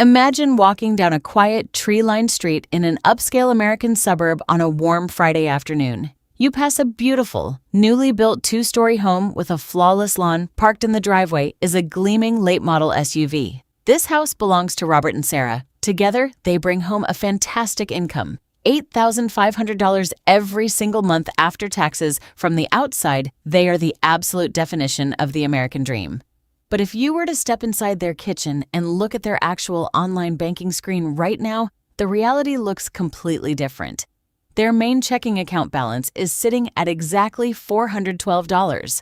Imagine walking down a quiet, tree-lined street in an upscale American suburb on a warm Friday afternoon. You pass a beautiful, newly built two-story home with a flawless lawn. Parked in the driveway is a gleaming late-model SUV. This house belongs to Robert and Sarah. Together, they bring home a fantastic income, $8,500 every single month after taxes. From the outside, they are the absolute definition of the American dream. But if you were to step inside their kitchen and look at their actual online banking screen right now, the reality looks completely different. Their main checking account balance is sitting at exactly $412.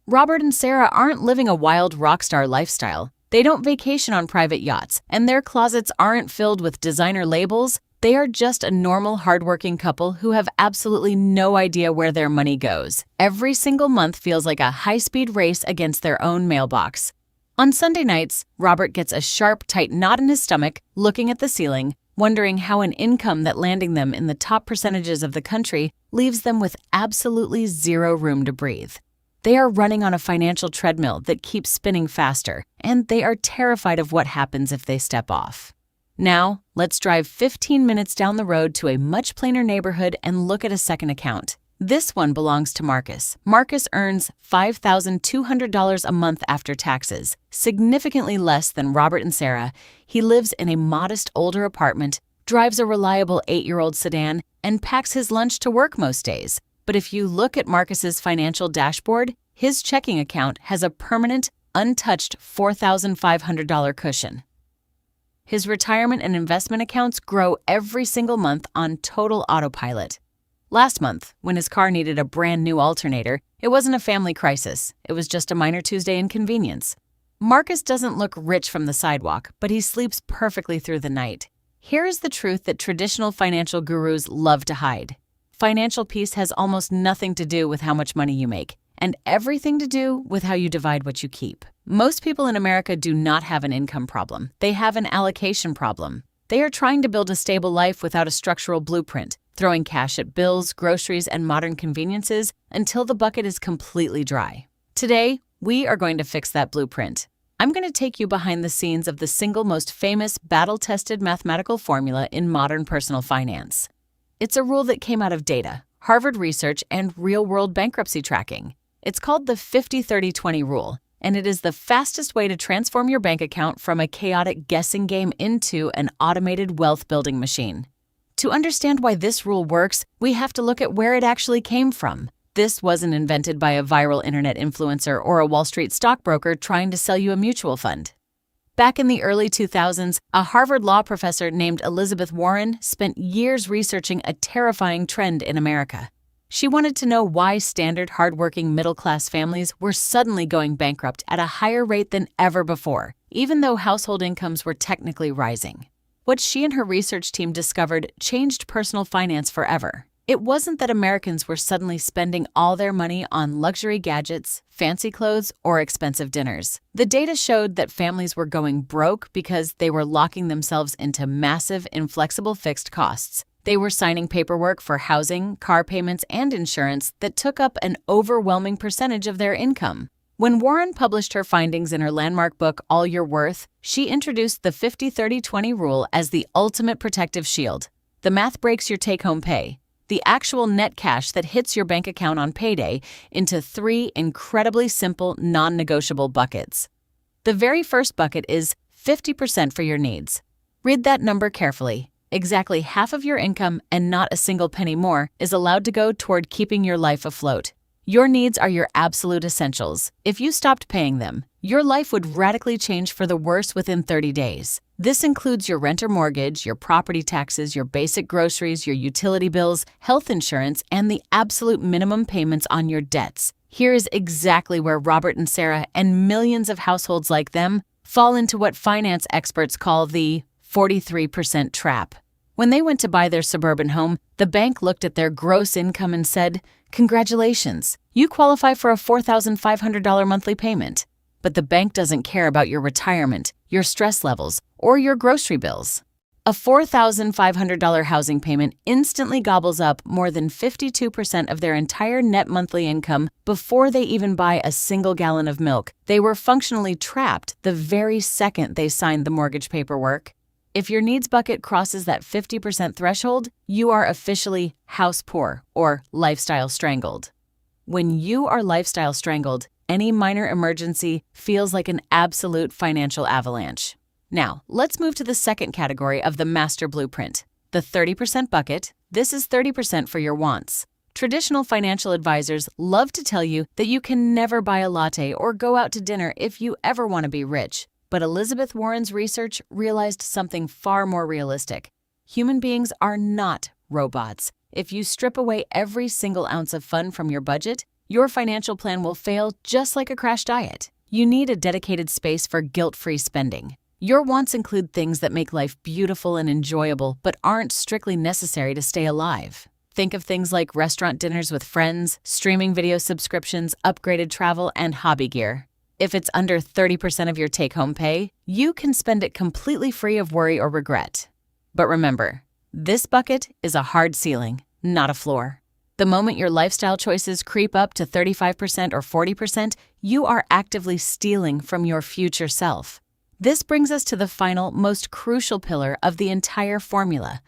Robert and Sarah aren't living a wild rock star lifestyle. They don't vacation on private yachts, and their closets aren't filled with designer labels. They are just a normal, hardworking couple who have absolutely no idea where their money goes. Every single month feels like a high-speed race against their own mailbox. On Sunday nights, Robert gets a sharp, tight knot in his stomach, looking at the ceiling, wondering how an income that landing them in the top percentages of the country leaves them with absolutely zero room to breathe. They are running on a financial treadmill that keeps spinning faster, and they are terrified of what happens if they step off. Now, let's drive 15 minutes down the road to a much plainer neighborhood and look at a second account. This one belongs to Marcus. Marcus earns $5,200 a month after taxes, significantly less than Robert and Sarah. He lives in a modest older apartment, drives a reliable 8-year-old sedan, and packs his lunch to work most days. But if you look at Marcus's financial dashboard, his checking account has a permanent, untouched $4,500 cushion. His retirement and investment accounts grow every single month on total autopilot. Last month, when his car needed a brand new alternator, it wasn't a family crisis. It was just a minor Tuesday inconvenience. Marcus doesn't look rich from the sidewalk, but he sleeps perfectly through the night. Here is the truth that traditional financial gurus love to hide. Financial peace has almost nothing to do with how much money you make, and everything to do with how you divide what you keep. Most people in America do not have an income problem. They have an allocation problem. They are trying to build a stable life without a structural blueprint, throwing cash at bills, groceries, and modern conveniences until the bucket is completely dry. Today, we are going to fix that blueprint. I'm going to take you behind the scenes of the single most famous, battle-tested mathematical formula in modern personal finance. It's a rule that came out of data, Harvard research, and real-world bankruptcy tracking. It's called the 50-30-20 rule, and it is the fastest way to transform your bank account from a chaotic guessing game into an automated wealth-building machine. To understand why this rule works, we have to look at where it actually came from. This wasn't invented by a viral internet influencer or a Wall Street stockbroker trying to sell you a mutual fund. Back in the early 2000s, a Harvard law professor named Elizabeth Warren spent years researching a terrifying trend in America. She wanted to know why standard, hardworking, middle-class families were suddenly going bankrupt at a higher rate than ever before, even though household incomes were technically rising. What she and her research team discovered changed personal finance forever. It wasn't that Americans were suddenly spending all their money on luxury gadgets, fancy clothes, or expensive dinners. The data showed that families were going broke because they were locking themselves into massive, inflexible fixed costs. They were signing paperwork for housing, car payments, and insurance that took up an overwhelming percentage of their income. When Warren published her findings in her landmark book, All Your Worth, she introduced the 50-30-20 rule as the ultimate protective shield. The math breaks your take-home pay, the actual net cash that hits your bank account on payday, into 3 incredibly simple, non-negotiable buckets. The very first bucket is 50% for your needs. Read that number carefully. Exactly half of your income, and not a single penny more, is allowed to go toward keeping your life afloat. Your needs are your absolute essentials. If you stopped paying them, your life would radically change for the worse within 30 days. This includes your rent or mortgage, your property taxes, your basic groceries, your utility bills, health insurance, and the absolute minimum payments on your debts. Here is exactly where Robert and Sarah and millions of households like them fall into what finance experts call the 43% trap. When they went to buy their suburban home, the bank looked at their gross income and said, "Congratulations, you qualify for a $4,500 monthly payment." But the bank doesn't care about your retirement, your stress levels, or your grocery bills. A $4,500 housing payment instantly gobbles up more than 52% of their entire net monthly income before they even buy a single gallon of milk. They were functionally trapped the very second they signed the mortgage paperwork. If your needs bucket crosses that 50% threshold, you are officially house poor or lifestyle strangled. When you are lifestyle strangled, any minor emergency feels like an absolute financial avalanche. Now, let's move to the second category of the master blueprint, the 30% bucket. This is 30% for your wants. Traditional financial advisors love to tell you that you can never buy a latte or go out to dinner if you ever want to be rich. But Elizabeth Warren's research realized something far more realistic. Human beings are not robots. If you strip away every single ounce of fun from your budget, your financial plan will fail just like a crash diet. You need a dedicated space for guilt-free spending. Your wants include things that make life beautiful and enjoyable, but aren't strictly necessary to stay alive. Think of things like restaurant dinners with friends, streaming video subscriptions, upgraded travel, and hobby gear. If it's under 30% of your take-home pay, you can spend it completely free of worry or regret. But remember, this bucket is a hard ceiling, not a floor. The moment your lifestyle choices creep up to 35% or 40%, you are actively stealing from your future self. This brings us to the final, most crucial pillar of the entire formula,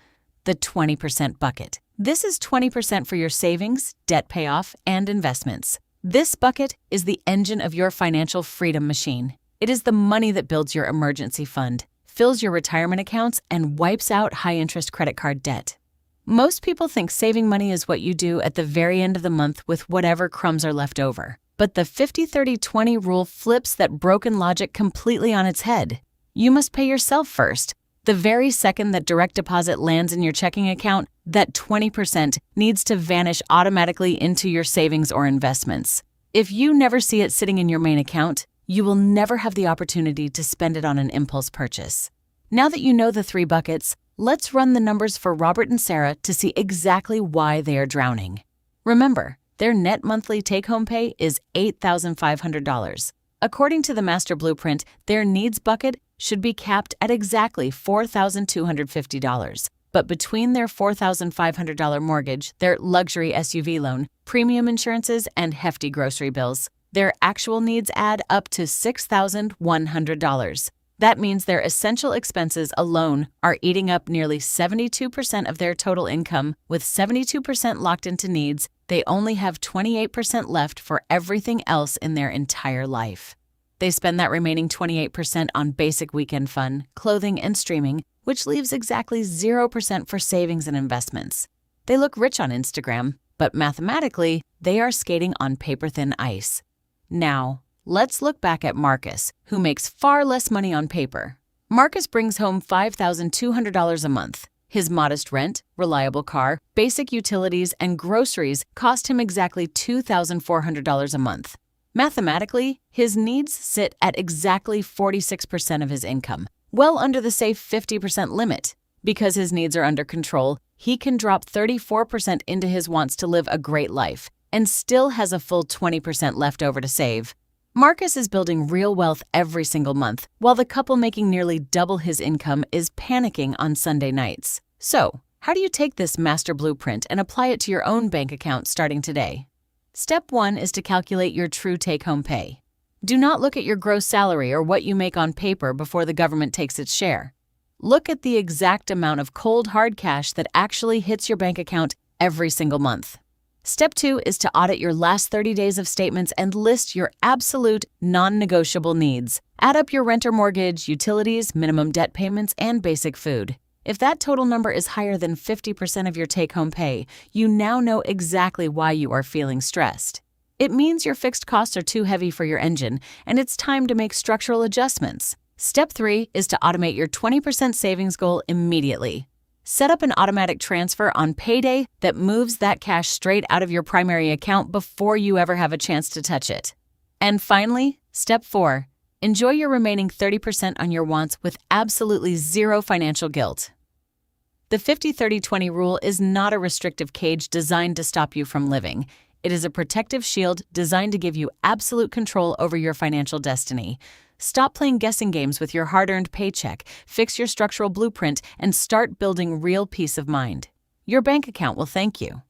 the 20% bucket. This is 20% for your savings, debt payoff, and investments. This bucket is the engine of your financial freedom machine. It is the money that builds your emergency fund, fills your retirement accounts, and wipes out high-interest credit card debt. Most people think saving money is what you do at the very end of the month with whatever crumbs are left over. But the 50-30-20 rule flips that broken logic completely on its head. You must pay yourself first. The very second that direct deposit lands in your checking account, that 20% needs to vanish automatically into your savings or investments. If you never see it sitting in your main account, you will never have the opportunity to spend it on an impulse purchase. Now that you know the three buckets, let's run the numbers for Robert and Sarah to see exactly why they are drowning. Remember, their net monthly take-home pay is $8,500. According to the Master Blueprint, their needs bucket should be capped at exactly $4,250. But between their $4,500 mortgage, their luxury SUV loan, premium insurances, and hefty grocery bills, their actual needs add up to $6,100. That means their essential expenses alone are eating up nearly 72% of their total income. With 72% locked into needs, they only have 28% left for everything else in their entire life. They spend that remaining 28% on basic weekend fun, clothing, and streaming, which leaves exactly 0% for savings and investments. They look rich on Instagram, but mathematically, they are skating on paper-thin ice. Now, let's look back at Marcus, who makes far less money on paper. Marcus brings home $5,200 a month. His modest rent, reliable car, basic utilities, and groceries cost him exactly $2,400 a month. Mathematically, his needs sit at exactly 46% of his income, well under the safe 50% limit. Because his needs are under control, he can drop 34% into his wants to live a great life, and still has a full 20% left over to save. Marcus is building real wealth every single month, while the couple making nearly double his income is panicking on Sunday nights. So, how do you take this master blueprint and apply it to your own bank account starting today? Step 1 is to calculate your true take-home pay. Do not look at your gross salary or what you make on paper before the government takes its share. Look at the exact amount of cold, hard cash that actually hits your bank account every single month. Step 2 is to audit your last 30 days of statements and list your absolute non-negotiable needs. Add up your rent or mortgage, utilities, minimum debt payments, and basic food. If that total number is higher than 50% of your take-home pay, you now know exactly why you are feeling stressed. It means your fixed costs are too heavy for your engine, and it's time to make structural adjustments. Step 3 is to automate your 20% savings goal immediately. Set up an automatic transfer on payday that moves that cash straight out of your primary account before you ever have a chance to touch it. And finally, Step 4, enjoy your remaining 30% on your wants with absolutely zero financial guilt. The 50-30-20 rule is not a restrictive cage designed to stop you from living. It is a protective shield designed to give you absolute control over your financial destiny. Stop playing guessing games with your hard-earned paycheck, fix your structural blueprint, and start building real peace of mind. Your bank account will thank you.